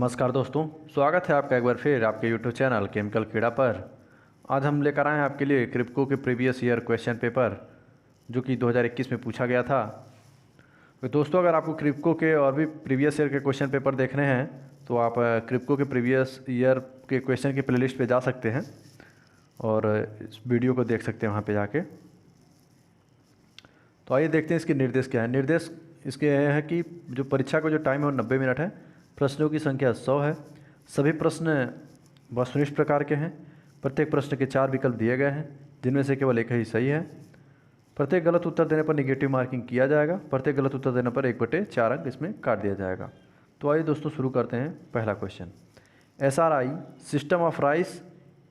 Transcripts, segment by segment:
नमस्कार दोस्तों, स्वागत है आपका एक बार फिर आपके YouTube चैनल केमिकल कीड़ा पर। आज हम लेकर आए हैं आपके लिए क्रिप्को के प्रीवियस ईयर क्वेश्चन पेपर जो कि 2021 में पूछा गया था। तो दोस्तों, अगर आपको क्रिप्को के और भी प्रीवियस ईयर के क्वेश्चन पेपर देखने हैं तो आप क्रिप्को के प्रीवियस ईयर के क्वेश्चन की प्लेलिस्ट पे जा सकते हैं और इस वीडियो को देख सकते हैं वहाँ पे जाके। तो आइए देखते हैं इसके निर्देश क्या है। निर्देश इसके यह है कि जो परीक्षा का जो टाइम है वो 90 मिनट है। प्रश्नों की संख्या 100 है। सभी प्रश्न वस्तुनिष्ठ प्रकार के हैं। प्रत्येक प्रश्न के 4 विकल्प दिए गए हैं जिनमें से केवल एक ही सही है। प्रत्येक गलत उत्तर देने पर निगेटिव मार्किंग किया जाएगा। प्रत्येक गलत उत्तर देने पर 1/4 अंक इसमें काट दिया जाएगा। तो आइए दोस्तों शुरू करते हैं। पहला question, SRI system of rice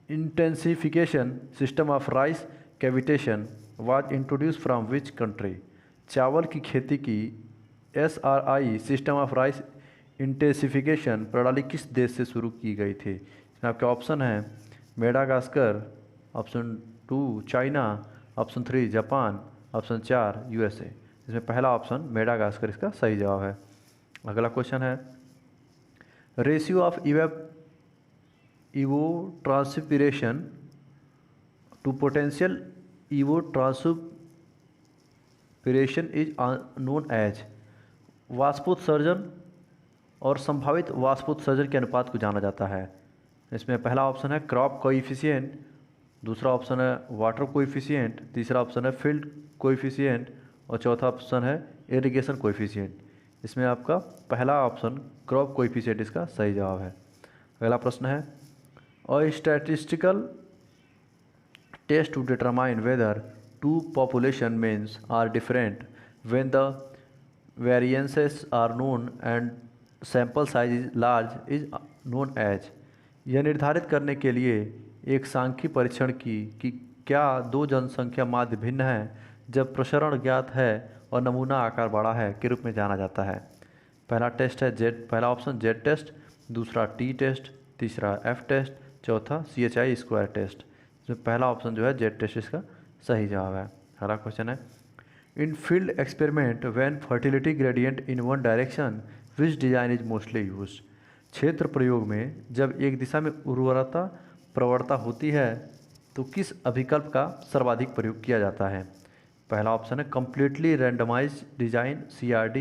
intensification system of rice cavitation was introduce from which country. चावल की खेती की SRI system of rice intensification प्रणाली किस देश से शुरू की गई थी। इसमें आपके ऑप्शन है Madagascar, option 2 China, option 3 Japan, option 4 USA। इसमें पहला ऑप्शन मेडागास्कर इसका सही जवाब है। अगला क्वेश्चन है, ratio of evapotranspiration to potential evapotranspiration is known as. वाष्पोत्सर्जन और संभावित वाष्पोत्सर्जन के अनुपात को जाना जाता है। इसमें पहला ऑप्शन है क्रॉप कोएफिशिएंट, दूसरा ऑप्शन है वाटर कोएफिशिएंट, तीसरा ऑप्शन है फील्ड कोएफिशिएंट और चौथा ऑप्शन है इरिगेशन कोएफिशिएंट। इसमें आपका पहला ऑप्शन क्रॉप कोएफिशिएंट इसका सही जवाब है। अगला प्रश्न है, a statistical test to determine whether two population means are different when the variances are known and sample size is large is known as. यह निर्धारित करने के लिए एक सांख्यिक परीक्षण कि क्या दो जनसंख्या माध्य भिन्न है जब प्रसरण ज्ञात है और नमूना आकार बड़ा है के रूप में जाना जाता है। पहला टेस्ट है जेड, पहला ऑप्शन जेड टेस्ट, दूसरा टी टेस्ट, तीसरा एफ टेस्ट, चौथा CHI स्क्वायर टेस्ट। इसमें पहला ऑप्शन जो है जेड टेस्ट इसका सही जवाब है। अगला क्वेश्चन है, in field experiment when fertility gradient in one direction which design is mostly use. क्षेत्र प्रयोग में जब एक दिशा में उर्वरता प्रवणता होती है तो किस अभिकल्प का सर्वाधिक प्रयोग किया जाता है। पहला ऑप्शन है कंप्लीटली रैंडमाइज्ड डिजाइन CRD,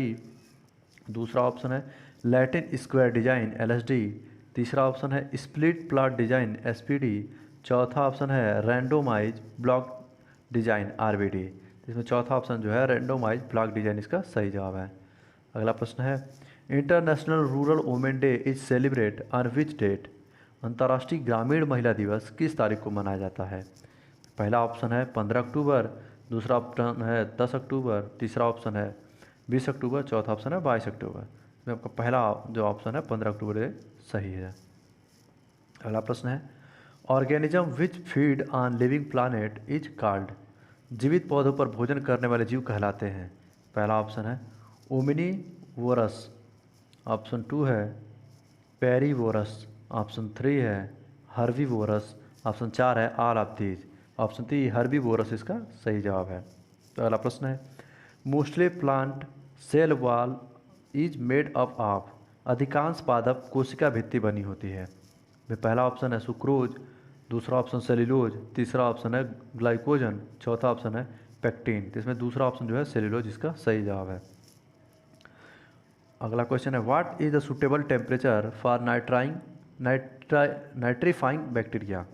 दूसरा ऑप्शन है लैटिन स्क्वायर डिजाइन LSD, तीसरा ऑप्शन है स्प्लिट प्लॉट डिजाइन SPD, चौथा ऑप्शन है रैंडोमाइज ब्लॉक डिजाइन RBD। इसमें चौथा ऑप्शन जो है रैंडोमाइज ब्लॉक डिजाइन इसका सही जवाब है। अगला प्रश्न है, international rural women day is celebrate on which date. अंतर्राष्ट्रीय ग्रामीण महिला दिवस किस तारीख को मनाया जाता है। पहला ऑप्शन है 15 अक्टूबर, दूसरा ऑप्शन है 10 अक्टूबर, तीसरा ऑप्शन है 20 अक्टूबर, चौथा ऑप्शन है 22 अक्टूबर। इसमें आपका पहला जो ऑप्शन है 15 अक्टूबर ये सही है। अगला प्रश्न है, organism which feed on living planet is called. जीवित पौधों पर भोजन करने वाले जीव कहलाते हैं। पहला ऑप्शन है ओमिनीवोरस, ऑप्शन 2 है पेरीवोरस, ऑप्शन 3 है हर्बीवोरस, ऑप्शन 4 है all of these. Option 3 herbivorous इसका सही जवाब है। तो अगला प्रश्न है, mostly plant cell wall is made up of. अधिकांश पादप कोशिका भित्ति बनी होती है। पहला ऑप्शन है सुक्रोज, दूसरा ऑप्शन सेल्यूलोज, तीसरा ऑप्शन है ग्लाइकोजन, चौथा ऑप्शन है पेक्टिन। तो इसमें दूसरा ऑप्शन जो है सेल्यूलोज इसका सही जवाब है। अगला क्वेश्चन है, what is the suitable temperature for nitrifying bacteria.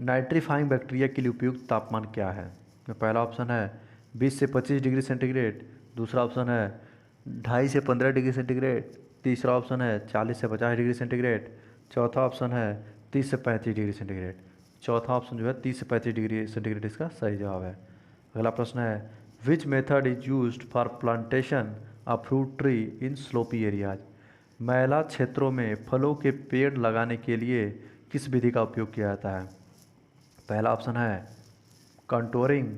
Nitrifying bacteria के लिए उपयुक्त तापमान क्या है। पहला ऑप्शन है 20 से 25 डिग्री सेंटीग्रेड, दूसरा ऑप्शन है 2.5 से 15 डिग्री सेंटीग्रेड, तीसरा ऑप्शन है 40 से 50 डिग्री सेंटीग्रेड, चौथा ऑप्शन है 30 से 35 डिग्री सेंटीग्रेड। चौथा ऑप्शन जो है 30 से 35 डिग्री सेंटीग्रेड इसका सही जवाब है। अगला प्रश्न है, which method is used for plantation of fruit tree in sloppy areas. मैला क्षेत्रों में फलों के पेड़ लगाने के लिए किस विधि का उपयोग किया जाता है। पहला ऑप्शन है कंटोरिंग,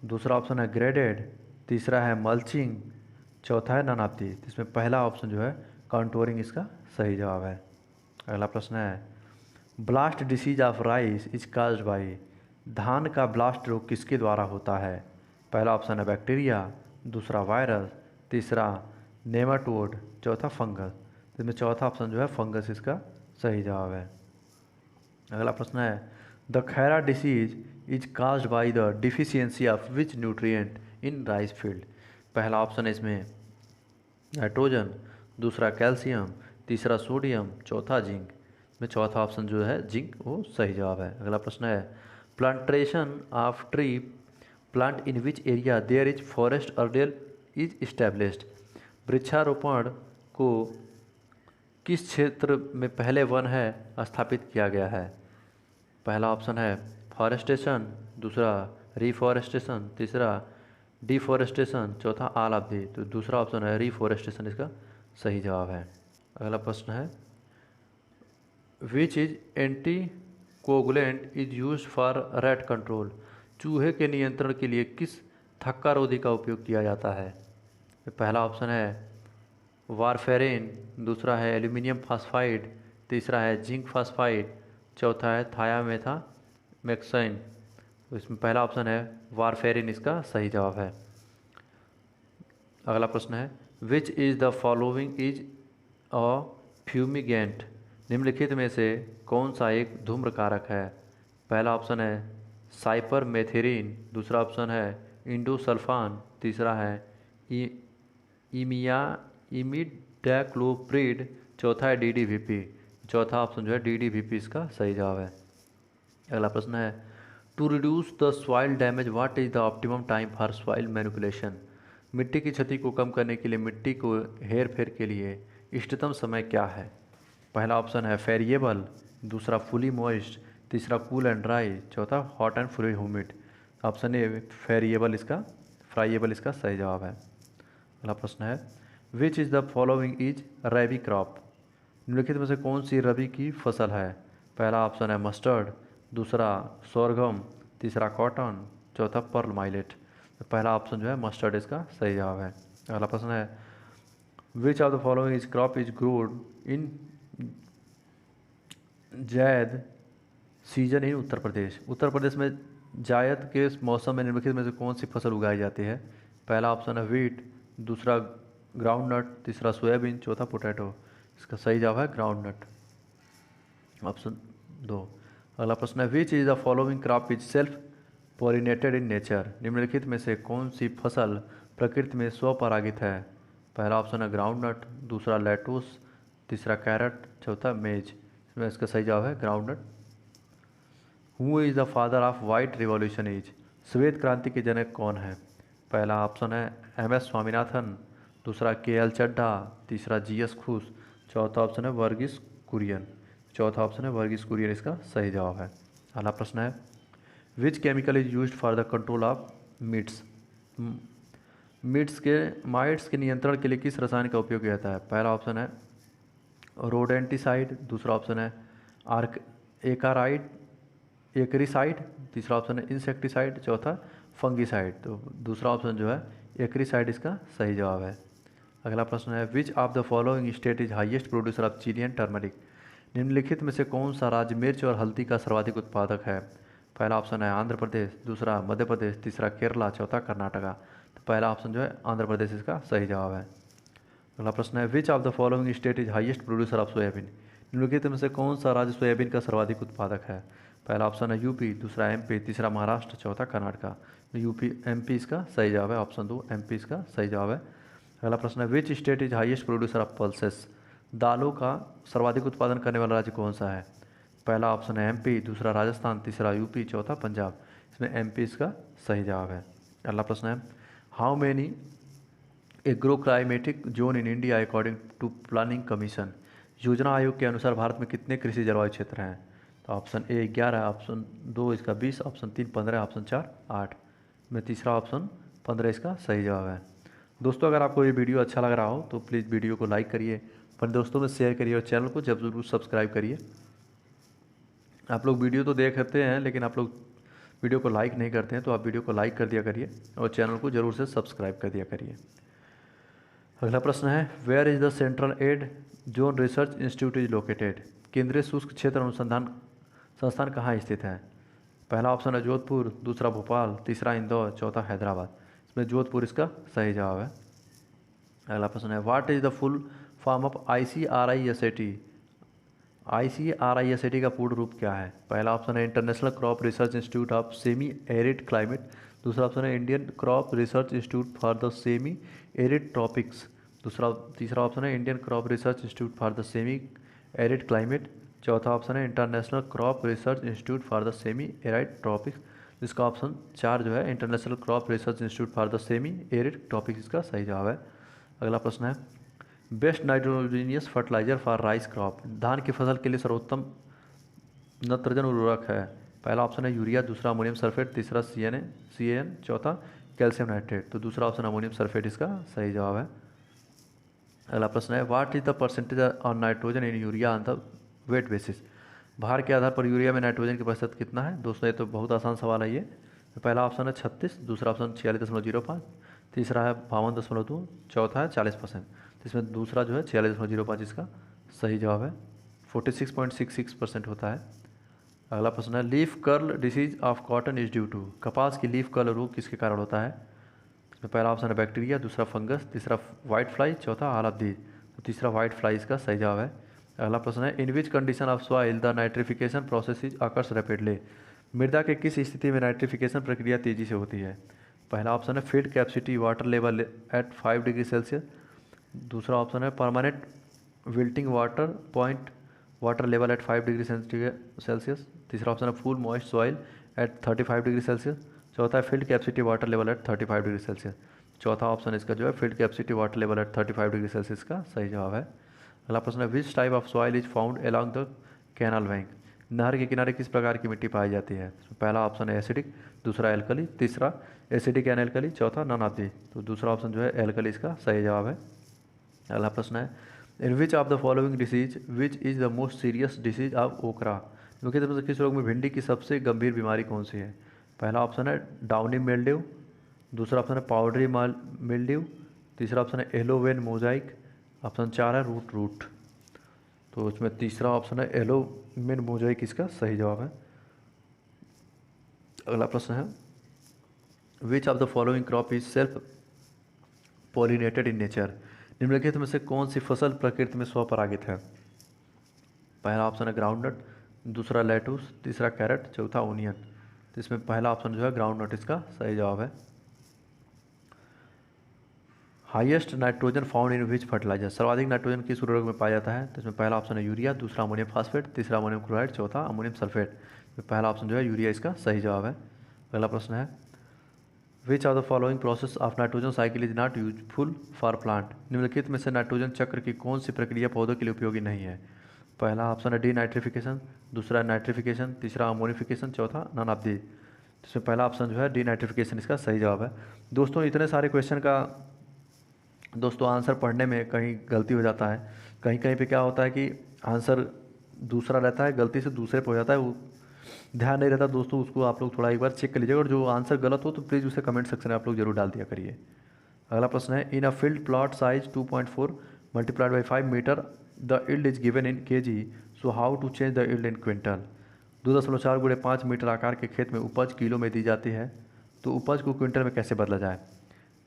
दूसरा ऑप्शन है ग्रेडेड, तीसरा है मल्चिंग, चौथा है नन ऑफ दीज। इसमें पहला ऑप्शन जो है कंटोरिंग इसका सही जवाब है। अगला प्रश्न है, blast disease of rice is caused by. धान का ब्लास्ट रोग किसके द्वारा होता है। पहला ऑप्शन है बैक्टीरिया, दूसरा वायरस, तीसरा नेमाटोड, चौथा फंगस। इसमें चौथा ऑप्शन जो है फंगस इसका सही जवाब है। अगला प्रश्न है the Khaira disease is caused by the deficiency of which nutrient in rice field. पहला ऑप्शन है इसमें नाइट्रोजन, दूसरा कैल्शियम, तीसरा सोडियम, चौथा जिंक। में चौथा ऑप्शन जो है जिंक वो सही जवाब है। अगला प्रश्न है plantation of tree plant in which area there is forest earlier is established. वृक्षारोपण को किस क्षेत्र में पहले वन है स्थापित किया गया है। पहला ऑप्शन है फॉरेस्टेशन, दूसरा रिफॉरेस्टेशन, तीसरा डिफॉरेस्टेशन, चौथा ऑल ऑफ दी। तो दूसरा ऑप्शन है रिफॉरेस्टेशन इसका सही जवाब है। अगला प्रश्न है which is anti coagulant is use for rat control. चूहे के नियंत्रण के लिए किस थक्का रोधी का उपयोग किया जाता है। पहला ऑप्शन है वारफेरिन, दूसरा है एल्यूमिनियम फास्फाइड, तीसरा है जिंक फास्फाइड, चौथा है थायामेथामेक्साइन। तो इसमें पहला ऑप्शन है वारफेरिन इसका सही जवाब है। अगला प्रश्न है which is the following is a fumigant. निम्नलिखित में से कौन सा एक धूम्रकारक है। पहला ऑप्शन है साइपरमेथेरिन, दूसरा ऑप्शन है इंडोसल्फान, तीसरा है इमिडाक्लोप्रिड, चौथा है डीडीवीपी। चौथा ऑप्शन जो है डीडीवीपी इसका सही जवाब है। अगला प्रश्न है to reduce the soil damage what is the optimum time for soil manipulation. मिट्टी की क्षति को कम करने के लिए मिट्टी को हेर फेर के लिए इष्टतम समय क्या है। पहला ऑप्शन है फेरिएबल, दूसरा फुली मॉइस्ट, तीसरा कूल एंड ड्राई, चौथा hot and fully humid. Option A friable इसका फ्राइएबल इसका सही जवाब है। अगला प्रश्न है which is the following is rabi crop. निम्नलिखित में से कौन सी रबी की फसल है। पहला ऑप्शन है मस्टर्ड, दूसरा सोरगम, तीसरा कॉटन, चौथा पर्ल माइलेट। तो पहला ऑप्शन जो है मस्टर्ड इसका सही जवाब है। अगला प्रश्न है which of the following is crop is grown in zaid season इन उत्तर प्रदेश। उत्तर प्रदेश में जायद के मौसम में निम्नलिखित में से कौन सी फसल उगाई जाती है। पहला ऑप्शन है वीट, दूसरा ग्राउंडनट, तीसरा सोयाबीन, चौथा पोटैटो। इसका सही जवाब है ग्राउंडनट ऑप्शन 2। अगला प्रश्न है which is the following crop is self pollinated in nature. निम्नलिखित में से कौन सी फसल प्रकृति में स्वपरागित है। पहला ऑप्शन है ग्राउंडनट, दूसरा लेटूस, तीसरा कैरेट, चौथा मेज। इसमें इसका सही जवाब है groundnut. Who is the father of white revolution is. श्वेत क्रांति के जनक कौन है। पहला ऑप्शन है एम.एस. स्वामीनाथन, दूसरा के.एल. चड्ढा, तीसरा जी.एस. खुश, चौथा ऑप्शन है वर्गीस कुरियन। चौथा ऑप्शन है वर्गीस कुरियन इसका सही जवाब है। अगला प्रश्न है which chemical is used for the control of mites. Mites के नियंत्रण के लिए किस रसायन का उपयोग किया जाता है। पहला ऑप्शन है रोडेंटिसाइड, दूसरा ऑप्शन है एकरिसाइड, तीसरा ऑप्शन है इंसेक्टिसाइड, चौथा फंगिसाइड। तो दूसरा ऑप्शन जो है एकरिसाइड इसका सही जवाब है। अगला प्रश्न है which of the following state is highest producer of chilli and turmeric. निम्नलिखित में से कौन सा राज्य मिर्च और हल्दी का सर्वाधिक उत्पादक है। पहला ऑप्शन है आंध्र प्रदेश, दूसरा मध्य प्रदेश, तीसरा केरला, चौथा कर्नाटका। तो पहला ऑप्शन जो है आंध्र प्रदेश इसका सही जवाब है। अगला प्रश्न है which of the following state is highest producer of soybean. निम्नलिखित में से कौन सा राज्य सोयाबीन का सर्वाधिक उत्पादक है। पहला ऑप्शन है यूपी, दूसरा एमपी, तीसरा महाराष्ट्र, चौथा कर्नाटका। यूपी एमपी इसका सही जवाब है। ऑप्शन 2 एमपी इसका सही जवाब है। अगला प्रश्न है which state is highest producer of pulses. दालों का सर्वाधिक उत्पादन करने वाला राज्य कौन सा है। पहला ऑप्शन है एमपी, दूसरा राजस्थान, तीसरा यूपी, चौथा पंजाब। इसमें एमपी इसका सही जवाब है। अगला प्रश्न है how many agroclimatic zone in India according to planning commission. योजना आयोग के अनुसार भारत में कितने कृषि जलवायु क्षेत्र हैं। तो ऑप्शन ए 11, ऑप्शन 2 इसका 20, ऑप्शन 3 15, ऑप्शन 4 8 में तीसरा ऑप्शन 15 इसका सही जवाब है। दोस्तों अगर आपको ये वीडियो अच्छा लग रहा हो तो प्लीज़ वीडियो को लाइक करिए, अपने दोस्तों में शेयर करिए और चैनल को जरूर सब्सक्राइब करिए। आप लोग वीडियो तो देखते हैं लेकिन आप लोग वीडियो को लाइक नहीं करते हैं, तो आप वीडियो को लाइक कर दिया करिए और चैनल को ज़रूर से सब्सक्राइब कर दिया करिए। अगला प्रश्न है where is the central arid zone research institute is located. केंद्रीय शुष्क क्षेत्र अनुसंधान संस्थान कहाँ स्थित है। पहला ऑप्शन है जोधपुर, दूसरा भोपाल, तीसरा इंदौर, चौथा हैदराबाद। इसमें जोधपुर इसका सही जवाब है। अगला प्रश्न है what is the full form of ICRISAT। ICRISAT का पूर्ण रूप क्या है? पहला ऑप्शन है international crop research institute of semi arid climate. दूसरा ऑप्शन है Indian crop research institute for the semi arid tropics. तीसरा ऑप्शन है Indian crop research institute for the semi arid climate. चौथा ऑप्शन है international crop research institute for the semi arid tropics. जिसका option 4 जो है international crop research institute for the semi arid tropics इसका सही जवाब है। अगला प्रश्न है best nitrogenous fertiliser for rice crop. धान की फसल के लिए सर्वोत्तम नत्रजन उर्वरक है। पहला ऑप्शन है यूरिया, दूसरा अमोनियम सल्फेट, तीसरा CAN, चौथा कैल्शियम नाइट्रेट। तो दूसरा ऑप्शन अमोनियम सल्फेट इसका सही जवाब है। अगला प्रश्न है what is the percentage of nitrogen in urea on the weight basis. भार के आधार पर यूरिया में नाइट्रोजन का प्रतिशत कितना है? दोस्तों ये तो बहुत आसान सवाल है ये। पहला ऑप्शन है 36, दूसरा ऑप्शन 46.05, तीसरा है 52.2, चौथा है 40%। तो इसमें दूसरा जो है 46.05 इसका सही जवाब है। 46.66% होता है। अगला प्रश्न है leaf curl disease of cotton is due to. कपास की लीफ कर्ल रोग किसके कारण होता है? इसमें पहला ऑप्शन है बैक्टीरिया, दूसरा फंगस, तीसरा वाइट फ्लाई, चौथा ऑल ऑफ दीज। तो तीसरा वाइट फ्लाई इसका सही जवाब है। अगला प्रश्न है in which condition of soil the nitrification process is occurs rapidly. मृदा के किस स्थिति में नाइट्रिफिकेशन प्रक्रिया तेजी से होती है? पहला ऑप्शन है field capacity water level at 5 degree Celsius. दूसरा ऑप्शन है permanent wilting water level at 5 degree Celsius. तीसरा ऑप्शन है full moist soil at 35 degree Celsius. चौथा है field capacity water level at 35 degree Celsius. चौथा ऑप्शन इसका जो है field capacity water level at 35 degree Celsius का सही जवाब है। अगला प्रश्न है which type of soil is found along the canal bank. नहर के किनारे किस प्रकार की मिट्टी पाई जाती है? पहला ऑप्शन है एसिडिक, दूसरा एल्कली, तीसरा एसिडिक एंड एल्कली, चौथा नन ऑफ दी। तो दूसरा ऑप्शन जो है एल्कली इसका सही जवाब है। अगला प्रश्न है in which of the following disease which is the most serious disease of okra. क्योंकि तरफ से किस रोग में भिंडी की सबसे गंभीर बीमारी कौन सी है? पहला ऑप्शन है डाउनी मिल्ड्यू, दूसरा ऑप्शन है पाउडरी मिल्ड्यू, तीसरा ऑप्शन है एलोवेन मोजाइक, ऑप्शन 4 है रूट। तो इसमें तीसरा ऑप्शन है एलोवेन मोजाइक इसका सही जवाब है। अगला प्रश्न है which of the following crop is self pollinated in nature. निम्नलिखित में से कौन सी फसल प्रकृति में स्वपरागित है? पहला ऑप्शन है ग्राउंडनट, दूसरा लेटूस, तीसरा कैरेट, चौथा ओनियन। तो इसमें पहला ऑप्शन जो है ग्राउंडनट इसका सही जवाब है। Highest nitrogen found in which fertiliser. सर्वाधिक नाइट्रोजन किस उर्वरक में पाया जाता है? तो इसमें पहला ऑप्शन है यूरिया, दूसरा अमोनियम फास्फेट, तीसरा अमोनियम क्लोराइड, चौथा अमोनियम सल्फेट। तो पहला ऑप्शन जो है यूरिया इसका सही जवाब है। अगला प्रश्न है which of the following process of nitrogen cycle is not useful for plant. निम्नलिखित में से नाइट्रोजन चक्र की कौन सी प्रक्रिया पौधों के लिए उपयोगी नहीं है? पहला ऑप्शन है डीनाइट्रिफिकेशन, दूसरा नाइट्रिफिकेशन, तीसरा अमोनिफिकेशन, चौथा नन ऑफ दी। इसमें पहला ऑप्शन जो है डीनाइट्रिफिकेशन इसका सही जवाब है। दोस्तों इतने सारे क्वेश्चन का दोस्तों आंसर पढ़ने में कहीं गलती हो जाता है, कहीं कहीं पे क्या होता है कि आंसर दूसरा रहता है, गलती से दूसरे पे हो जाता है, वो ध्यान नहीं रहता दोस्तों, उसको आप लोग थोड़ा एक बार चेक कर लीजिएगा और जो आंसर गलत हो तो प्लीज़ उसे कमेंट सेक्शन में आप लोग जरूर डाल दिया करिए। अगला प्रश्न है in a field plot size 2.4 multiplied by 5 metre the yield is given in kg, so how to change the yield in quintal. 2.4 × 5 metre आकार के खेत में उपज किलो में दी जाती है, तो उपज को क्विंटल में कैसे बदला जाए?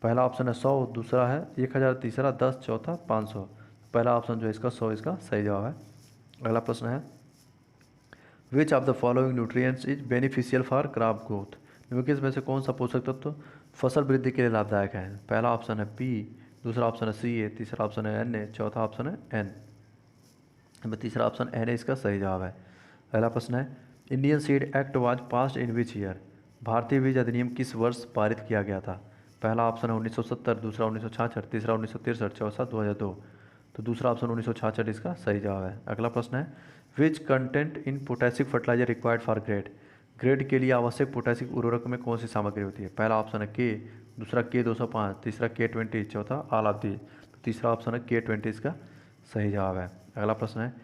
पहला ऑप्शन है 100, दूसरा है 1000, तीसरा 10, चौथा 500। पहला ऑप्शन जो है इसका 100 इसका सही जवाब है। अगला प्रश्न है which of the following nutrients is beneficial for crop growth. निम्नलिखित में से कौन सा पोषक तत्व फसल वृद्धि के लिए लाभदायक है? पहला ऑप्शन है P, दूसरा ऑप्शन है Ca, तीसरा ऑप्शन है Na, चौथा ऑप्शन है N। तीसरा ऑप्शन Na इसका सही जवाब है। अगला प्रश्न है Indian seed act was passed in which year. भारतीय बीज अधिनियम किस वर्ष पारित किया गया था? पहला ऑप्शन है 1970, दूसरा 1966, तीसरा 1963, चौथा 2002। तो दूसरा ऑप्शन 1966 इसका सही जवाब है। अगला प्रश्न है which content in potassic fertiliser required for grade के लिए आवश्यक पोटेशिक उर्वरक में कौन सी सामग्री होती है? पहला ऑप्शन है K, दूसरा K205, तीसरा K20, चौथा ऑल ऑफ दी। तीसरा ऑप्शन है K20 इसका सही जवाब है। अगला प्रश्न है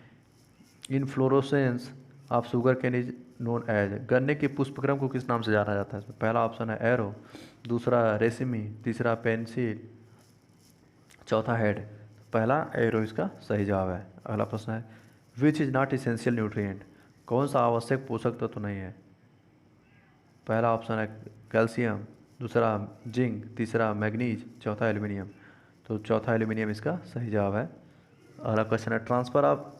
inflorescence of sugarcane is known as. गन्ने के पुष्पक्रम को किस नाम से जाना जाता है? इसमें पहला ऑप्शन है एरो, दूसरा रेसिमी, तीसरा पेंसिल, चौथा हेड। पहला एरो इसका सही जवाब है। अगला प्रश्न है which is not essential nutrient. कौन सा आवश्यक पोषक तत्व नहीं है? पहला ऑप्शन है कैल्शियम, दूसरा जिंक, तीसरा मैग्नीज, चौथा एल्यूमिनियम। तो चौथा एल्यूमिनियम इसका सही जवाब है। अगला क्वेश्चन है transfer of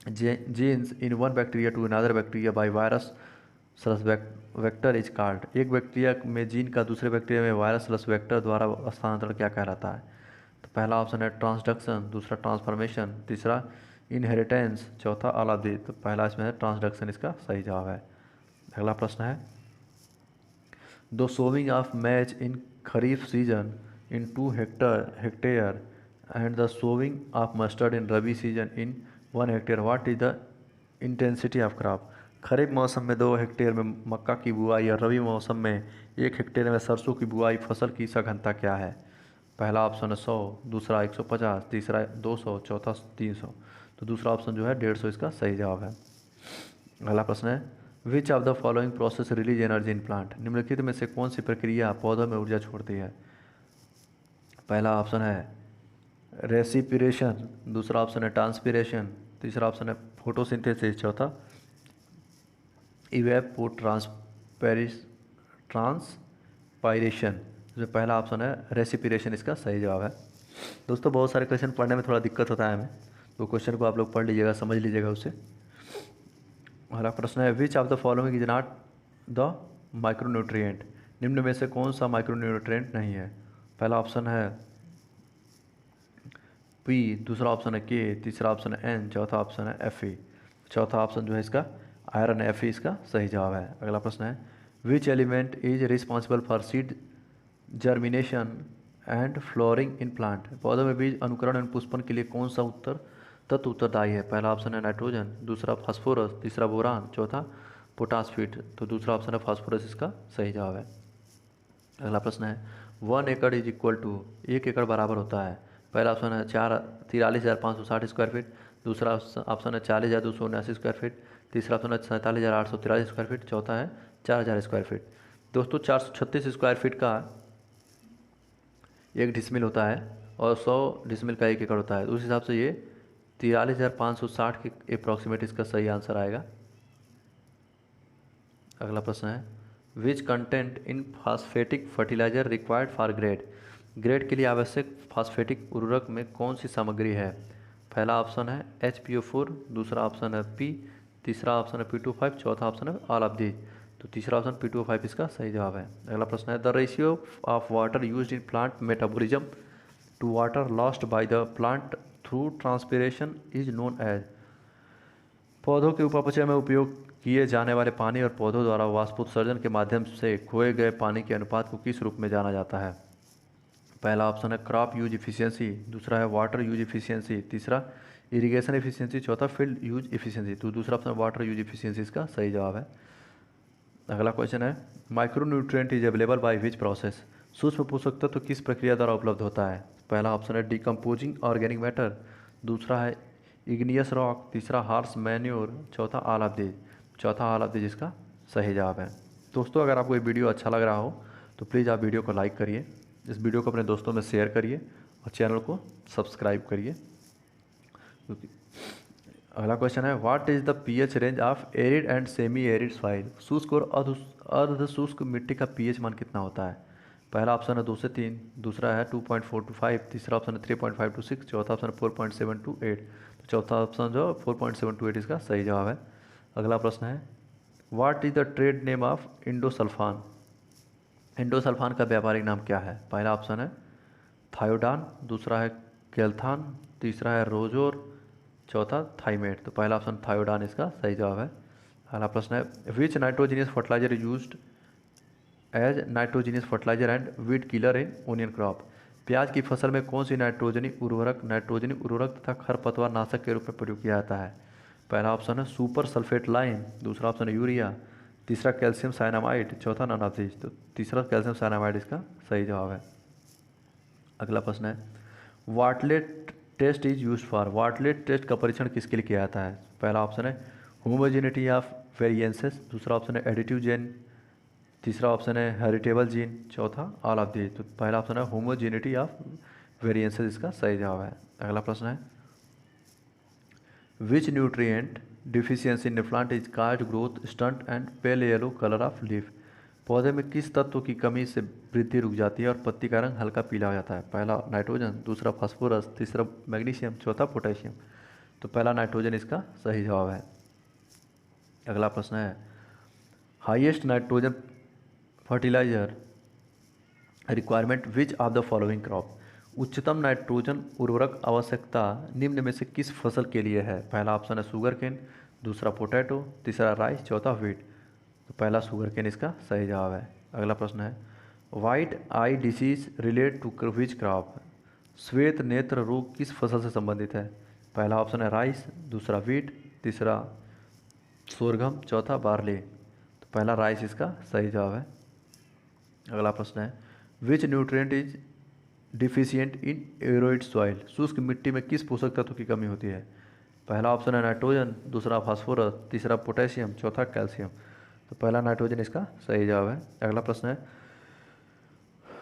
genes in one bacteria to another bacteria by virus slash vector is called. एक बैक्टीरिया में जीन का दूसरे बैक्टीरिया में वायरस स्लस वेक्टर द्वारा स्थानांतरण क्या कहलाता है? तो पहला ऑप्शन है ट्रांसडक्शन, दूसरा ट्रांसफॉर्मेशन, तीसरा इनहेरिटेंस, चौथा आलादी। तो पहला इसमें है ट्रांसडक्शन, इसका सही जवाब है। अगला प्रश्न है दो sowing of maize in kharif season in 2 hectare and the sowing of mustard in rabi season in 1 hectare, what is the intensity of crop. Kharif मौसम में 2 हेक्टेयर में मक्का की बुआई और रबी मौसम में 1 हेक्टेयर में सरसों की बुआई फसल की सघनता क्या है? पहला ऑप्शन है 100, दूसरा 150, तीसरा 200, चौथा 300। तो दूसरा ऑप्शन जो है 150 इसका सही जवाब है। अगला प्रश्न है which of the following process release energy in plant. निम्नलिखित में से कौन सी प्रक्रिया पौधों में ऊर्जा छोड़ती है? पहला ऑप्शन है रेसिपिरेशन, दूसरा ऑप्शन है ट्रांसपिरेशन, तीसरा ऑप्शन है फोटोसिंथेसिस, चौथा ट्रांसपायरेशन। जो पहला ऑप्शन है रेसिपिरेशन, इसका सही जवाब है। दोस्तों बहुत सारे क्वेश्चन पढ़ने में थोड़ा दिक्कत होता है हमें, तो क्वेश्चन को आप लोग पढ़ लीजिएगा, समझ लीजिएगा उसे। अगला प्रश्न है which of the following is not the micronutrient. निम्न में से कौन सा माइक्रोन्यूट्रिएंट नहीं है? पहला ऑप्शन है पी, दूसरा ऑप्शन है के, तीसरा ऑप्शन है एन, चौथा ऑप्शन है एफ ई। चौथा ऑप्शन जो है इसका आयरन, एफ ई इसका सही जवाब है। अगला प्रश्न है which element is responsible for seed germination and flooring in plant. पौधों में बीज अनुकरण एवं पुष्पन के लिए कौन सा तत्व उत्तरदायी है? पहला ऑप्शन है नाइट्रोजन, दूसरा फास्फोरस, तीसरा बोरान, चौथा पोटासफीट। तो दूसरा ऑप्शन है फास्फोरस, इसका सही जवाब है। अगला प्रश्न है 1 एकड़ इज इक्वल टू, 1 एकड़ बराबर होता है। पहला ऑप्शन है 43,560 स्क्वायर फीट, दूसरा ऑप्शन है 40,279 स्क्वायर फीट, तीसरा ऑप्शन है 47,843 स्क्वायर फीट, चौथा है 4,000 स्क्वायर फीट। दोस्तों 436 स्क्वायर फीट का 1 डिसमिल होता है और 100 डिसमिल का 1 एकड़ होता है। उस हिसाब से ये 43,560 के अप्रॉक्सीमेट इसका सही आंसर आएगा। अगला प्रश्न है which content in phosphatic fertiliser required for grade. Grade के लिए आवश्यक फास्फेटिक उर्वरक में कौन सी सामग्री है? पहला ऑप्शन है HPO4, दूसरा ऑप्शन है P, तीसरा ऑप्शन है P25, चौथा ऑप्शन है ऑल ऑफ दीज। तो तीसरा ऑप्शन P25 इसका सही जवाब है। अगला प्रश्न है the ratio of water used in plant metabolism to water lost by the plant through transpiration is known as. पौधों के उपापचय में उपयोग किए जाने वाले पानी और पौधों द्वारा वाष्पोत्सर्जन के माध्यम से खोए गए पानी के अनुपात को किस रूप में जाना जाता है? पहला ऑप्शन है क्रॉप यूज इफिशियंसी, दूसरा है वाटर यूज इफिशियंसी, तीसरा इरिगेशन इफिशियंसी, चौथा फील्ड यूज इफिशियंसी। तो दूसरा ऑप्शन वाटर यूज इफिशियंसी इसका सही जवाब है। अगला क्वेश्चन है micronutrient is available by which process. सूक्ष्म पोषक तत्व किस प्रक्रिया द्वारा उपलब्ध होता है? पहला ऑप्शन है डिकम्पोजिंग ऑर्गेनिक मैटर, दूसरा है इग्नियस रॉक, तीसरा हार्स मैन्योर, चौथा ऑल ऑफ दीज। चौथा ऑल ऑफ दीज इसका सही जवाब है। दोस्तों अगर आपको ये वीडियो अच्छा लग रहा हो तो प्लीज़ आप वीडियो को लाइक करिए, इस वीडियो को अपने दोस्तों में शेयर करिए और चैनल को सब्सक्राइब करिए। अगला क्वेश्चन है what is the pH range of arid and semi arid soil. शुष्क और अर्ध शुष्क मिट्टी का पीएच मान कितना होता है? पहला ऑप्शन है 2 से 3, दूसरा है 2.4 to 5, तीसरा ऑप्शन है 3.5 to 6, चौथा ऑप्शन है 4.7 to 8। तो चौथा ऑप्शन जो 4.7 to 8 इसका सही जवाब है। अगला प्रश्न है what is the trade name of endosulfan. Endosulfan का व्यापारिक नाम क्या है? पहला ऑप्शन है थायोडान, दूसरा है केल्थान, तीसरा है रोजोर, चौथा थाइमेट। तो पहला ऑप्शन थायोडान इसका सही जवाब है। अगला प्रश्न है which nitrogenous fertiliser used as nitrogenous fertiliser and weed killer in onion crop. प्याज की फसल में कौन सी नाइट्रोजनी उर्वरक तथा खरपतवार नाशक के रूप में प्रयोग किया जाता है? पहला ऑप्शन है सुपर सल्फेट लाइम, दूसरा ऑप्शन है यूरिया, तीसरा कैल्शियम साइनामाइड, चौथा नन ऑफ दीज। तो तीसरा कैल्शियम साइनामाइड इसका सही जवाब है। अगला प्रश्न है वाटलेट टेस्ट इज यूज फॉर। वाटलेट टेस्ट का परीक्षण किसके लिए किया जाता है? पहला ऑप्शन है होमोजेनिटी ऑफ वेरिएंसेस, दूसरा ऑप्शन है एडिटिव जीन, तीसरा ऑप्शन है हेरिटेबल जीन, चौथा ऑल ऑफ दीज। तो पहला ऑप्शन है होमोजेनिटी ऑफ वेरिएंसेस इसका सही जवाब है। अगला प्रश्न है which nutrient deficiency in plant is cause growth stunt and pale yellow colour of leaf. पौधे में किस तत्व की कमी से वृद्धि रुक जाती है और पत्ती का रंग हल्का पीला हो जाता है? पहला नाइट्रोजन, दूसरा फास्फोरस, तीसरा मैग्नीशियम, चौथा पोटेशियम। तो पहला नाइट्रोजन इसका सही जवाब है। अगला प्रश्न है, highest nitrogen fertiliser requirement which of the following crop? उच्चतम नाइट्रोजन उर्वरक आवश्यकता निम्न में से किस फसल के लिए है? पहला ऑप्शन है शुगर केन, दूसरा पोटैटो, तीसरा राइस, चौथा व्हीट। तो पहला शुगर केन इसका सही जवाब है। अगला प्रश्न है, white eye disease relate to which crop? श्वेत नेत्र रोग किस फसल से संबंधित है? पहला ऑप्शन है राइस, दूसरा व्हीट, तीसरा सोरघम, चौथा बार्ले। तो पहला राइस इसका सही जवाब है। अगला प्रश्न है, which nutrient is deficient in arid soil? शुष्क मिट्टी में किस पोषक तत्व की कमी होती है? पहला ऑप्शन है नाइट्रोजन, दूसरा फास्फोरस, तीसरा पोटेशियम, चौथा कैल्शियम। तो पहला नाइट्रोजन इसका सही जवाब है। अगला प्रश्न है,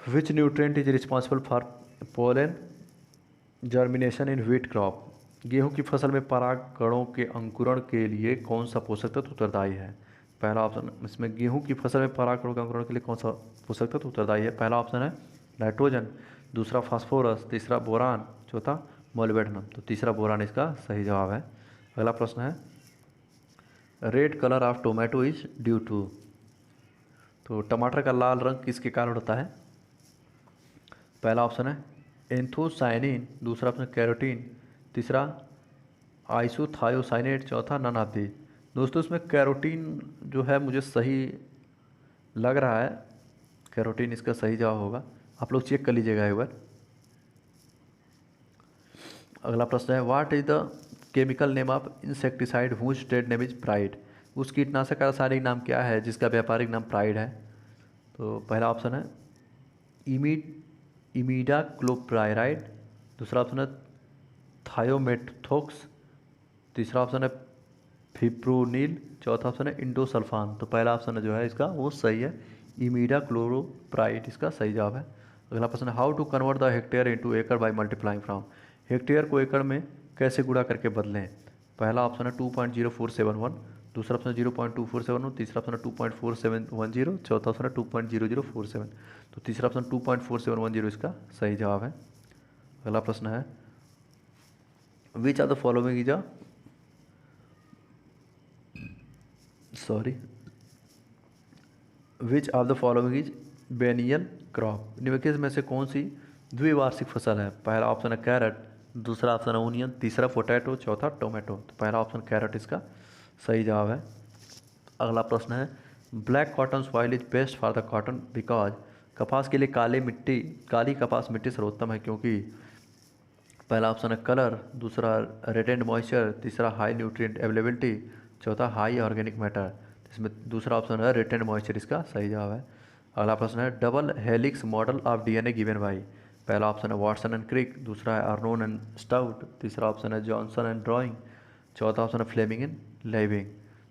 which nutrient is responsible for pollen germination in wheat crop? गेहूं की फसल में परागकणों के अंकुरण के लिए कौन सा पोषक तत्व उत्तरदायी है? पहला ऑप्शन, इसमें गेहूं की फसल में परागकणों के अंकुरण के लिए कौन सा पोषक तत्व उत्तरदायी है? पहला ऑप्शन है नाइट्रोजन, दूसरा फास्फोरस, तीसरा बोरान, चौथा मोलिब्डेनम। तो तीसरा बोरान इसका सही जवाब है। अगला प्रश्न है, red colour of tomato is due to? तो टमाटर का लाल रंग किसके कारण होता है? पहला ऑप्शन है एंथोसाइनिन, दूसरा ऑप्शन कैरोटीन, तीसरा आइसोथायोसाइनेट, चौथा नन ऑफ दी। दोस्तों इसमें कैरोटीन जो है मुझे सही लग रहा है, कैरोटीन इसका सही जवाब होगा। आप लोग चेक कर लीजिएगा एक बार। अगला प्रश्न है, what is the chemical name of insecticide whose trade name is pride? उस कीटनाशक का रासायनिक नाम क्या है जिसका व्यापारिक नाम प्राइड है? तो पहला ऑप्शन है इमीडाक्लोप्राइड, दूसरा ऑप्शन है थायोमेथोक्स, तीसरा ऑप्शन है फिप्रोनिल, चौथा ऑप्शन है इंडोसल्फान। तो पहला ऑप्शन जो है इसका वो सही है, इमीडाक्लोप्राइड इसका सही जवाब है। अगला प्रश्न है, how to convert the hectare into acre by multiplying from? Hectare को एकड़ में कैसे गुणा करके बदलें? पहला ऑप्शन है 2.0471, दूसरा ऑप्शन है 0.2471, तीसरा ऑप्शन है 2.4710, चौथा ऑप्शन है 2.0047। तो तीसरा ऑप्शन 2.4710 इसका सही जवाब है। अगला प्रश्न है, which are the following is which of the following is biennial crop? निम्नलिखित में से कौन सी द्विवार्षिक फसल है? पहला ऑप्शन है कैरेट, दूसरा ऑप्शन है ओनियन, तीसरा पोटैटो, चौथा टोमेटो। तो पहला ऑप्शन कैरेट इसका सही जवाब है। अगला प्रश्न है, black cotton soil is best for the cotton because? कपास के लिए काली कपास मिट्टी सर्वोत्तम है क्योंकि? पहला ऑप्शन है कलर, दूसरा रिटेंड मॉइस्चर, तीसरा हाई न्यूट्रिएंट अवेलेबिलिटी, चौथा हाई ऑर्गेनिक मैटर। इसमें दूसरा ऑप्शन है रिटेंड मॉइस्चर इसका सही जवाब है। अगला प्रश्न है, double helix model of DNA given by? पहला ऑप्शन है वाटसन एंड क्रिक, दूसरा है अर्नोन एंड स्टाउट, तीसरा ऑप्शन है जॉनसन एंड ड्राइंग, चौथा ऑप्शन है फ्लेमिंग एंड लेविंग।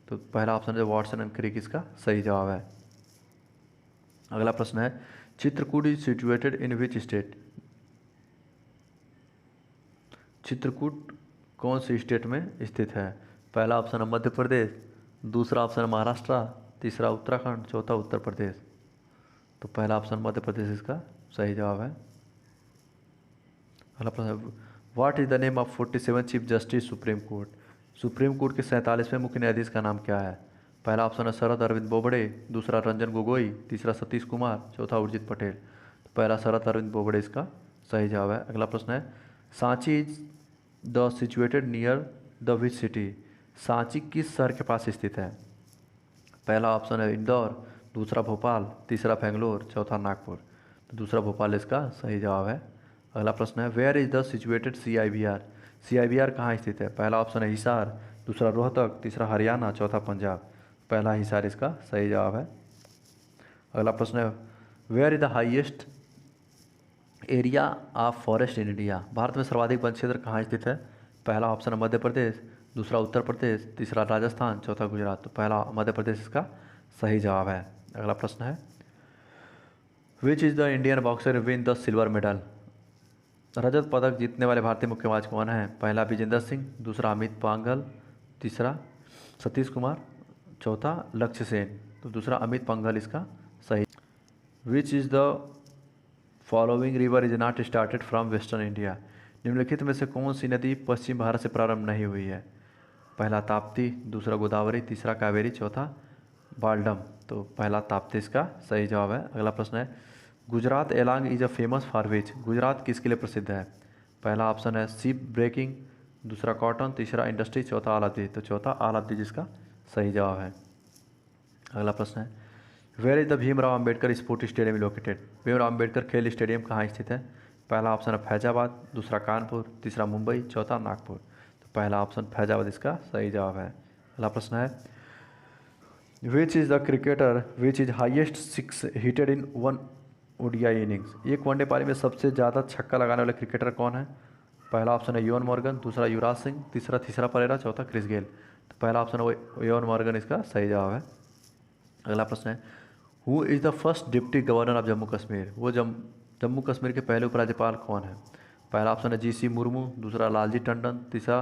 तो पहला ऑप्शन है वाटसन एंड क्रिक इसका सही जवाब है। अगला प्रश्न है, Chitrakoot is situated in which state? Chitrakoot कौन सी स्टेट में स्थित है? पहला ऑप्शन है मध्य प्रदेश, दूसरा ऑप्शन है महाराष्ट्र, तीसरा उत्तराखंड, चौथा उत्तर प्रदेश। तो पहला ऑप्शन मध्य प्रदेश इसका सही जवाब है। अगला प्रश्न, what is the name of 47 chief justice supreme court? Supreme court के 47वें मुख्य न्यायाधीश का नाम क्या है? पहला ऑप्शन है शरद अरविंद बोबड़े, दूसरा रंजन गोगोई, तीसरा सतीश कुमार, चौथा उर्जित पटेल। तो पहला शरद अरविंद बोबड़े इसका सही जवाब है। अगला प्रश्न है, Sanchi is the situated near the which city? Sanchi किस शहर के पास स्थित है? पहला ऑप्शन है इंदौर, दूसरा भोपाल, तीसरा बेंगलोर, चौथा नागपुर। तो दूसरा भोपाल इसका सही जवाब है। अगला प्रश्न है, where is the situated CIBR? CIBR कहाँ स्थित है? पहला ऑप्शन है हिसार, दूसरा रोहतक, तीसरा हरियाणा, चौथा पंजाब। पहला हिसार इसका सही जवाब है। अगला प्रश्न है, where is the highest area of forest in India? Bharat में सर्वाधिक वन क्षेत्र कहाँ स्थित है? पहला ऑप्शन है मध्य प्रदेश, दूसरा उत्तर प्रदेश, तीसरा राजस्थान, चौथा गुजरात। तो पहला मध्य प्रदेश इसका सही जवाब है। अगला प्रश्न है, which is the Indian boxer win the silver medal? रजत पदक जीतने वाले भारतीय मुक्केबाज कौन है? पहला विजेंदर सिंह, दूसरा अमित पांघल, तीसरा सतीश कुमार, चौथा लक्ष्य सेन। तो दूसरा अमित पांघल इसका विच is the following river is not started from western India. निम्नलिखित में से कौन सी नदी पश्चिम भारत से प्रारंभ नहीं हुई है? पहला ताप्ती, दूसरा गोदावरी, तीसरा कावेरी, चौथा बाल्डम। तो पहला ताप्ती इसका सही जवाब है। अगला प्रश्न है, Gujarat along is a famous for which. Gujarat किसके लिए प्रसिद्ध है? पहला ऑप्शन है शिप ब्रेकिंग, दूसरा कॉटन, तीसरा इंडस्ट्री, चौथा आलादी। तो चौथा आलादी जिसका सही जवाब है। अगला प्रश्न है, where is the Bhimrao Ambedkar sports stadium located. Bhimrao Ambedkar खेल स्टेडियम कहाँ स्थित है? पहला ऑप्शन है फैजाबाद, दूसरा कानपुर, तीसरा मुंबई, चौथा नागपुर। तो पहला ऑप्शन फैजाबाद इसका सही जवाब है। अगला प्रश्न है, which is the cricketer which is highest six hitted in one ODI innings. एक वनडे पारी में सबसे ज़्यादा छक्का लगाने वाले क्रिकेटर कौन है? पहला ऑप्शन है योन मॉर्गन, दूसरा युवराज सिंह, तीसरा परेरा, चौथा क्रिस गेल। तो पहला ऑप्शन है योन मॉर्गन इसका सही जवाब है। अगला प्रश्न है, who is the first deputy governor of Jammu Kashmir. वो जम्मू कश्मीर के पहले उपराज्यपाल कौन है? पहला ऑप्शन है जीसी मुर्मू, दूसरा लालजी टंडन, तीसरा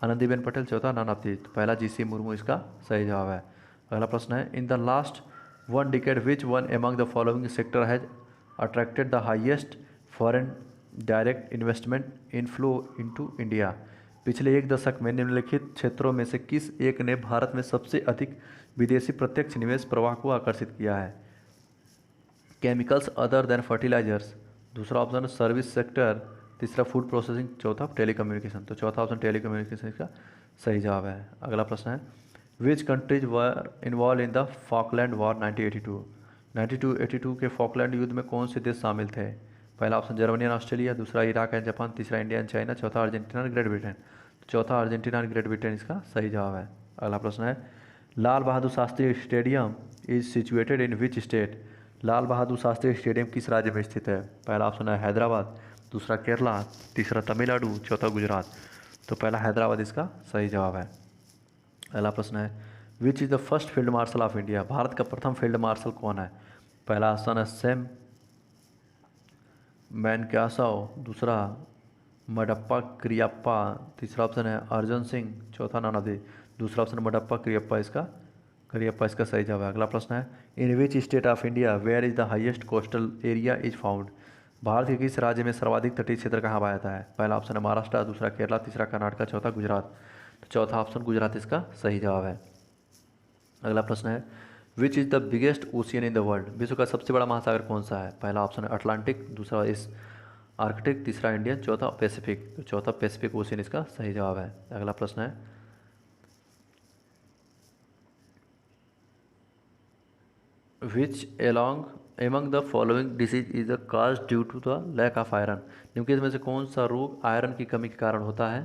आनंदीबेन पटेल, चौथा नाना अब्दी। तो पहला जीसी मुर्मू इसका सही जवाब है। अगला प्रश्न है, in the last one decade which one among the following sector has attracted the highest foreign direct investment inflow into India. पिछले एक दशक में निम्नलिखित क्षेत्रों में से किस एक ने भारत में सबसे अधिक विदेशी प्रत्यक्ष निवेश प्रवाह को आकर्षित किया है? केमिकल्स अदर देन फर्टिलाइजर्स, दूसरा ऑप्शन सर्विस सेक्टर, तीसरा फूड प्रोसेसिंग, चौथा टेलीकम्युनिकेशन। तो चौथा ऑप्शन टेलीकम्युनिकेशन का सही जवाब है। अगला प्रश्न है, which countries were involve in the Falkland war 1982। 1982 के फॉकलैंड युद्ध में कौन से देश शामिल थे? पहला ऑप्शन जर्मनी एंड ऑस्ट्रेलिया, दूसरा इराक एंड जापान, तीसरा इंडिया एंड चाइना, चौथा अर्जेंटीना एंड ग्रेट ब्रिटेन। तो चौथा अर्जेंटीना एंड ग्रेट ब्रिटेन इसका सही जवाब है। अगला प्रश्न है, Lal Bahadur Shastri stadium is situated in which state. Lal Bahadur Shastri stadium किस राज्य में स्थित है? पहला ऑप्शन है हैदराबाद, दूसरा केरला, तीसरा तमिलनाडु, चौथा गुजरात। तो पहला हैदराबाद इसका सही जवाब है। अगला प्रश्न है, which is the first field marshal of India. Bharat का प्रथम फील्ड मार्शल कौन है? पहला ऑप्शन है सैम मैनकासव, दूसरा मडप्पा क्रियप्पा, तीसरा ऑप्शन है अर्जुन सिंह, चौथा नानादेव। दूसरा ऑप्शन मडप्पा करियप्पा इसका सही जवाब है। अगला प्रश्न है, in which state of India where is the highest coastal area is found. Bharat के किस राज्य में सर्वाधिक तटीय क्षेत्र कहाँ पाया जाता है? पहला ऑप्शन है महाराष्ट्र, दूसरा केरला, तीसरा कर्नाटक, चौथा गुजरात। तो चौथा ऑप्शन गुजरात इसका सही जवाब है। अगला प्रश्न है, which is the biggest ocean in the world. विश्व का सबसे बड़ा महासागर कौन सा है? पहला ऑप्शन है अटलांटिक, दूसरा इस आर्कटिक, तीसरा इंडियन, चौथा पैसिफिक। तो चौथा पैसिफिक ओशियन इसका सही जवाब है। अगला प्रश्न है, which among the following disease is the cause due to the lack of iron. निम्नलिखित में से कौन सा रोग आयरन की कमी के कारण होता है?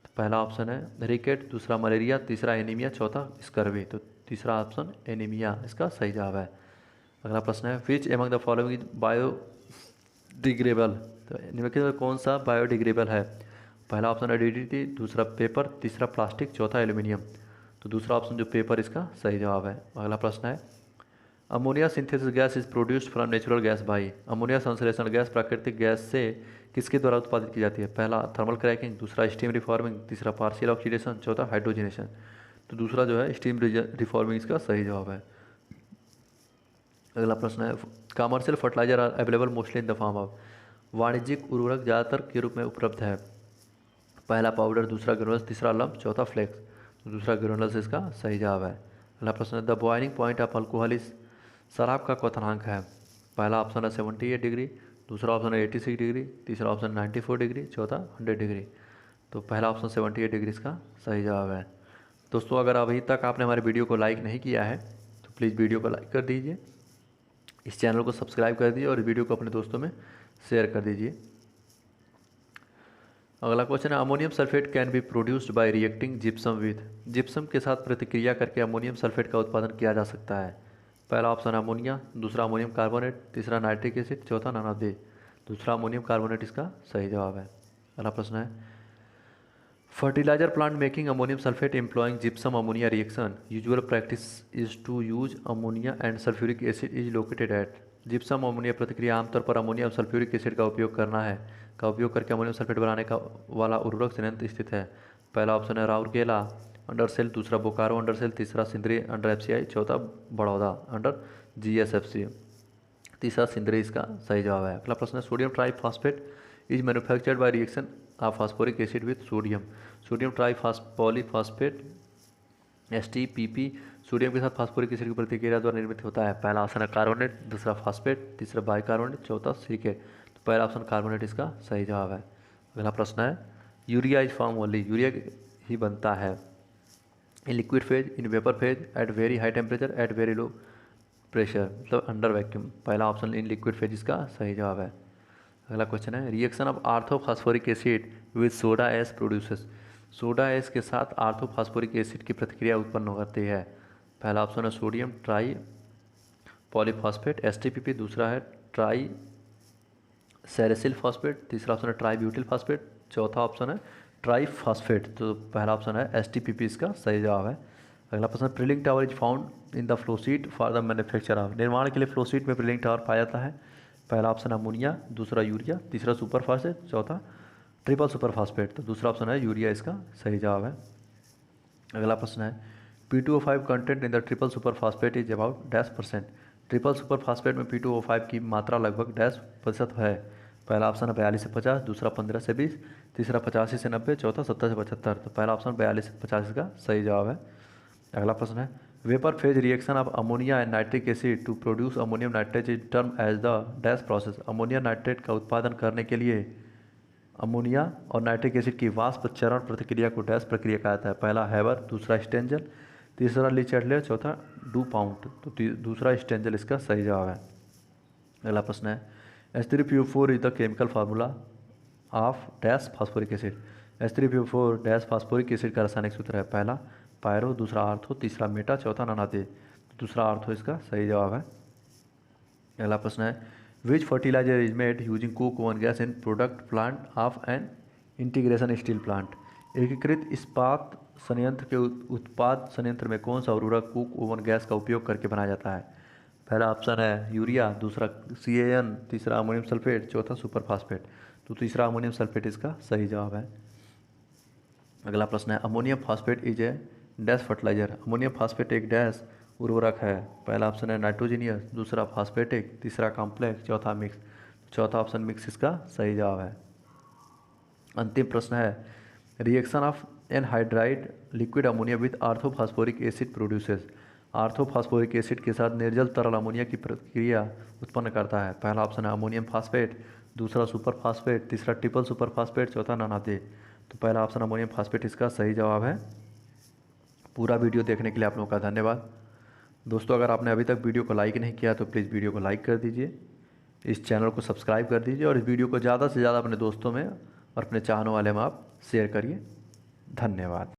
तो पहला ऑप्शन है रिकेट, दूसरा मलेरिया, तीसरा एनीमिया, चौथा स्कर्वी। तो तीसरा ऑप्शन एनीमिया इसका सही जवाब है। अगला प्रश्न है, which among the following is biodegradable. तो निम्नलिखित में कौन सा बायोडिग्रेबल है? पहला ऑप्शन है डीडीटी, दूसरा पेपर, तीसरा प्लास्टिक, चौथा एल्यूमिनियम। तो दूसरा ऑप्शन जो पेपर इसका सही जवाब है। अगला प्रश्न है, ammonia synthesis gas is produced from natural gas by. Ammonia संश्लेषण गैस प्राकृतिक गैस से किसके द्वारा उत्पादित की जाती है? पहला थर्मल क्रैकिंग, दूसरा स्टीम रिफॉर्मिंग, तीसरा पार्शियल ऑक्सीडेशन, चौथा हाइड्रोजनेशन। तो दूसरा जो है स्टीम रिफॉर्मिंग इसका सही जवाब है। अगला प्रश्न है, commercial fertiliser are available mostly in the form of. वाणिज्यिक उर्वरक ज़्यादातर के रूप में उपलब्ध है। पहला पाउडर, दूसरा ग्रेनुल्स, तीसरा लम्प, चौथा फ्लेक्स। तो दूसरा ग्रेनुल्स इसका सही जवाब है। अगला प्रश्न है, the boiling point of alcohol is. शराब का क्वथनांक है। पहला ऑप्शन है 78 डिग्री, दूसरा ऑप्शन है 86 डिग्री, तीसरा ऑप्शन 94 डिग्री, चौथा 100 डिग्री। तो पहला ऑप्शन 78 डिग्री इसका सही जवाब है। दोस्तों, अगर अभी तक आपने हमारे वीडियो को लाइक नहीं किया है तो प्लीज़ वीडियो को लाइक कर दीजिए, इस चैनल को सब्सक्राइब कर दीजिए और वीडियो को अपने दोस्तों में शेयर कर दीजिए। अगला क्वेश्चन है, ammonium sulphate can be produced by reacting gypsum with. Gypsum के साथ प्रतिक्रिया करके अमोनियम सल्फेट का उत्पादन किया जा सकता है। पहला ऑप्शन अमोनिया, दूसरा अमोनियम कार्बोनेट, तीसरा नाइट्रिक एसिड, चौथा नानादेह। दूसरा अमोनियम कार्बोनेट इसका सही जवाब है। अगला प्रश्न है, fertiliser plant making ammonium sulphate employing gypsum ammonia reaction usual practice is to use ammonia and sulphuric acid is located at. Gypsum ammonia प्रतिक्रिया आमतौर पर अमोनिया और सल्फ्यूरिक एसिड का उपयोग करके अमोनियम सल्फेट बनाने का वाला उर्वरक संयंत्र स्थित है। पहला ऑप्शन है राउरकेला अंडर सेल, दूसरा बोकारो अंडर सेल, तीसरा सिंदरी अंडर एफसीआई, चौथा बड़ौदा अंडर जीएसएफसी। तीसरा सिंदरी इसका सही जवाब है। अगला प्रश्न है sodium triphosphate is manufactured by reaction of phosphoric acid with sodium. Sodium polyphosphate STPP sodium के साथ फास्फोरिक एसिड की प्रतिक्रिया द्वारा निर्मित होता है। पहला ऑप्शन है कार्बोनेट, दूसरा फास्फेट, तीसरा बाइकार्बोनेट, चौथा सिलिकेट। तो पहला ऑप्शन कार्बोनेट इसका सही जवाब है। अगला प्रश्न है urea is form only, urea ही बनता है in liquid phase, in vapour phase, at very high temperature, at very low pressure, मतलब अंडर वैक्यूम। पहला ऑप्शन इन लिक्विड फेज इसका सही जवाब है। अगला क्वेश्चन है reaction of orthophosphoric acid with soda ash produces. Soda ash के साथ आर्थोफॉस्फोरिक एसिड की प्रतिक्रिया उत्पन्न होती है। पहला ऑप्शन है सोडियम ट्राई पॉलीफॉस्फेट STPP, दूसरा है ट्राई सेरेसिल फॉस्फेट, तीसरा ऑप्शन है ट्राई ब्यूटिल फॉस्फेट, चौथा ऑप्शन है ट्राई फॉस्फेट। तो पहला ऑप्शन है STPP इसका सही जवाब है। अगला प्रश्न prilling tower is found in the flowsheet for the manufacture of, निर्माण के लिए फ्लोशीट में प्रिलिंग टावर पाया जाता है। पहला ऑप्शन अमोनिया, दूसरा यूरिया, तीसरा सुपर फास्फेट, चौथा ट्रिपल सुपर फास्फेट। तो दूसरा ऑप्शन है यूरिया इसका सही जवाब है। अगला प्रश्न है P2O5 content in the triple super phosphate is about %। Triple super phosphate में P2O5 की मात्रा लगभग %% है। पहला ऑप्शन है 42 से 50, दूसरा 15 से 20, तीसरा 85 से 90, चौथा 70 से 75। तो पहला ऑप्शन 42 से 50 का सही जवाब है। अगला प्रश्न है vapour phase reaction of ammonia and nitric acid to produce ammonium nitrate is term as the dash process. Ammonia nitrate का उत्पादन करने के लिए अमोनिया और नाइट्रिक एसिड की वाष्प चरण प्रतिक्रिया को डैश प्रक्रिया कहा जाता है। पहला हैबर, दूसरा स्टेंजल, तीसरा ली चैटलर, चौथा डू पाउंड। तो दूसरा स्टेंजल इसका सही जवाब है। अगला प्रश्न है H3PO4 is the chemical formula of dash phosphoric acid. H3PO4 dash phosphoric acid का रासायनिक सूत्र है। पहला पायरो, दूसरा आर्थो, तीसरा मेटा, चौथा नानादे। दूसरा आर्थो इसका सही जवाब है। अगला प्रश्न है which fertiliser is made using coke oven gas in product plant of an integration steel plant. एकीकृत इस्पात संयंत्र के उत्पाद संयंत्र में कौन सा उर्वरक कोक ओवन गैस का उपयोग करके बनाया जाता है। पहला ऑप्शन है यूरिया, दूसरा CAN, तीसरा अमोनियम सल्फेट, चौथा सुपर फास्फेट। तो तीसरा अमोनियम सल्फेट इसका सही जवाब है। अगला प्रश्न है ammonium phosphate is a dash fertiliser. Ammonium phosphate एक डैश उर्वरक है। पहला ऑप्शन है नाइट्रोजीनियस, दूसरा फास्फेटिक, तीसरा कॉम्प्लेक्स, चौथा मिक्स। चौथा ऑप्शन मिक्स इसका सही जवाब है। अंतिम प्रश्न है reaction of anhydride liquid ammonia with orthophosphoric acid produces. Orthophosphoric acid के साथ निर्जल तरल अमोनिया की प्रतिक्रिया उत्पन्न करता है। पहला ऑप्शन है अमोनियम फास्फेट, दूसरा सुपर फास्फेट, तीसरा ट्रिपल सुपर फास्फेट, चौथा नानादे। तो पहला ऑप्शन अमोनियम फास्फेट इसका सही जवाब है। पूरा वीडियो देखने के लिए आप लोगों का धन्यवाद। दोस्तों अगर आपने अभी तक वीडियो को लाइक नहीं किया तो प्लीज़ वीडियो को लाइक कर दीजिए, इस चैनल को सब्सक्राइब कर दीजिए और इस वीडियो को ज़्यादा से ज़्यादा अपने दोस्तों में और अपने चाहने वाले में आप शेयर करिए। धन्यवाद।